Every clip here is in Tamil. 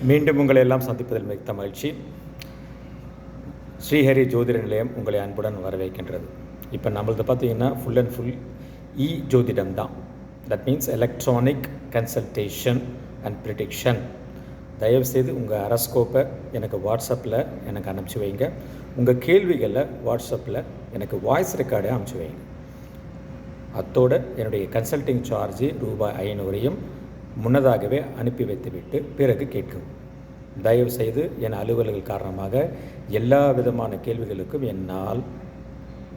மீண்டும் உங்களை எல்லாம் சந்திப்பதில் மிக்க மகிழ்ச்சி. ஸ்ரீஹரி ஜோதிட நிலையம் உங்களை அன்புடன் வரவேற்கின்றது. இப்போ நம்மளது பார்த்திங்கன்னா ஃபுல் அண்ட் ஃபுல் ஜோதிடம் தான். That means electronic consultation and prediction. தயவுசெய்து உங்கள் அரஸ்கோப்பை எனக்கு வாட்ஸ்அப்பில் எனக்கு அனுப்பிச்சி வைங்க. உங்கள் கேள்விகளை வாட்ஸ்அப்பில் எனக்கு வாய்ஸ் ரெக்கார்டை அனுப்பிச்சி வைங்க. அத்தோடு என்னுடைய கன்சல்டிங் சார்ஜ் ரூபாய் 500 முன்னதாகவே அனுப்பி வைத்துவிட்டு பிறகு கேட்கவும். தயவு செய்து என் அலுவல்கள் காரணமாக எல்லா விதமான கேள்விகளுக்கும் என்னால்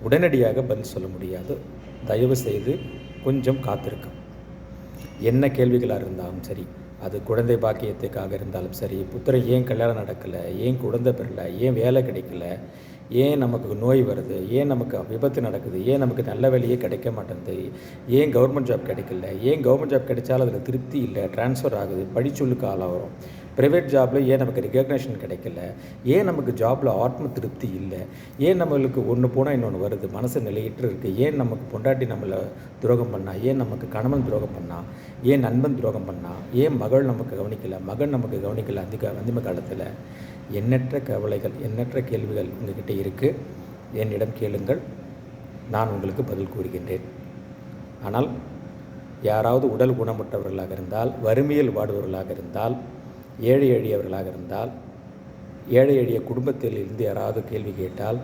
உடனடியாக பதில் சொல்ல முடியாது. தயவு செய்து கொஞ்சம் காத்திருக்கும். என்ன கேள்விகளாக இருந்தாலும் சரி, அது குழந்தை பாக்கியத்துக்காக இருந்தாலும் சரி, புத்திரன் ஏன் கல்யாணம் நடக்கலை, ஏன் குழந்தை பெறலை, ஏன் வேலை கிடைக்கல, ஏன் நமக்கு நோய் வருது, ஏன் நமக்கு விபத்து நடக்குது, ஏன் நமக்கு நல்ல வேலையே கிடைக்க மாட்டேங்குது, ஏன் கவர்மெண்ட் ஜாப் கிடைக்கல, ஏன் கவர்மெண்ட் ஜாப் கிடைச்சாலும் அதில் திருப்தி இல்லை, ட்ரான்ஸ்ஃபர் ஆகுது, படிச்சொல்லுக்கு ஆளாகிறோம், ப்ரைவேட் ஜாபில் ஏன் நமக்கு ரெகக்னேஷன் கிடைக்கல, ஏன் நமக்கு ஜாபில் ஆத்ம திருப்தி இல்லை, ஏன் நம்மளுக்கு ஒன்று போனால் இன்னொன்று வருது, மனசு நிலையிட்டு இருக்குது, ஏன் நமக்கு பொண்டாட்டி நம்மளை துரோகம் பண்ணா, ஏன் நமக்கு கணவன் துரோகம் பண்ணா, ஏன் நண்பன் துரோகம் பண்ணா, ஏன் மகள் நமக்கு கவனிக்கலை, மகன் நமக்கு கவனிக்கலை, அந்திம காலத்தில் எண்ணற்ற கவலைகள், எண்ணற்ற கேள்விகள் உங்கள்கிட்ட இருக்குது. என்னிடம் கேளுங்கள், நான் உங்களுக்கு பதில் கூறுகின்றேன். ஆனால் யாராவது உடல் குணமற்றவர்களாக இருந்தால், வறுமையில் வாடுபவர்களாக இருந்தால், ஏழை எளியவர்களாக இருந்தால், ஏழை எளிய குடும்பத்தில் இருந்து யாராவது கேள்வி கேட்டால்,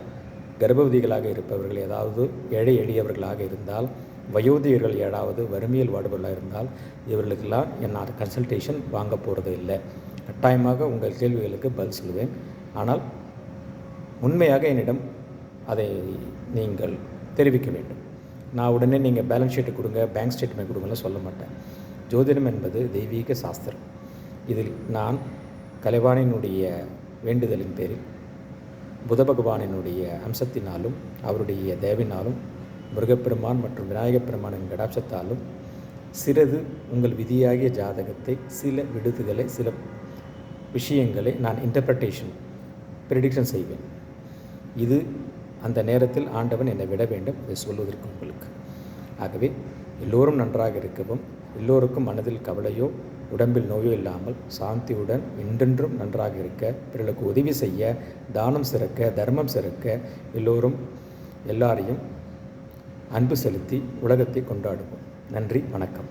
கர்ப்பவதிகளாக இருப்பவர்கள் ஏதாவது ஏழை எளியவர்களாக இருந்தால், வயோதிகர்கள் ஏதாவது வறுமையில் வாடுபவர்களாக இருந்தால், இவர்களுக்கெல்லாம் நான் கன்சல்டேஷன் வாங்க போகிறது இல்லை. கட்டாயமாக உங்கள் கேள்விகளுக்கு பதில் சொல்லுவேன். ஆனால் உண்மையாக என்னிடம் அதை நீங்கள் தெரிவிக்க வேண்டும். நான் உடனே நீங்கள் பேலன்ஸ் ஷீட்டு கொடுங்க, பேங்க் ஸ்டேட்மெண்ட் கொடுங்கலாம் சொல்ல மாட்டேன். ஜோதிடம் என்பது தெய்வீக சாஸ்திரம். இதில் நான் கலைவாணியினுடைய வேண்டுதலின் பேரில், புத பகவானினுடைய அம்சத்தினாலும் அவருடைய தேவினாலும், முருகப்பெருமான் மற்றும் விநாயகப் பெருமானின் கடாட்சத்தாலும் சிறிது உங்கள் விதியாகிய ஜாதகத்தை, சில விடுதுகளை, சில விஷயங்களை நான் இன்டர்பிரட்டேஷன் ப்ரெடிக்ஷன் செய்வேன். இது அந்த நேரத்தில் ஆண்டவன் என்னை விட வேண்டும் இதை சொல்வதற்கு உங்களுக்கு. ஆகவே எல்லோரும் நன்றாக இருக்கவும், எல்லோருக்கும் மனதில் கவலையோ உடம்பில் நோயோ இல்லாமல் சாந்தியுடன் என்றென்றும் நன்றாக இருக்க, பிறருக்கு உதவி செய்ய, தானம் சிறக்க, தர்மம் சிறக்க, எல்லோரும் எல்லாரையும் அன்பு செலுத்தி உலகத்தை கொண்டாடுவோம். நன்றி, வணக்கம்.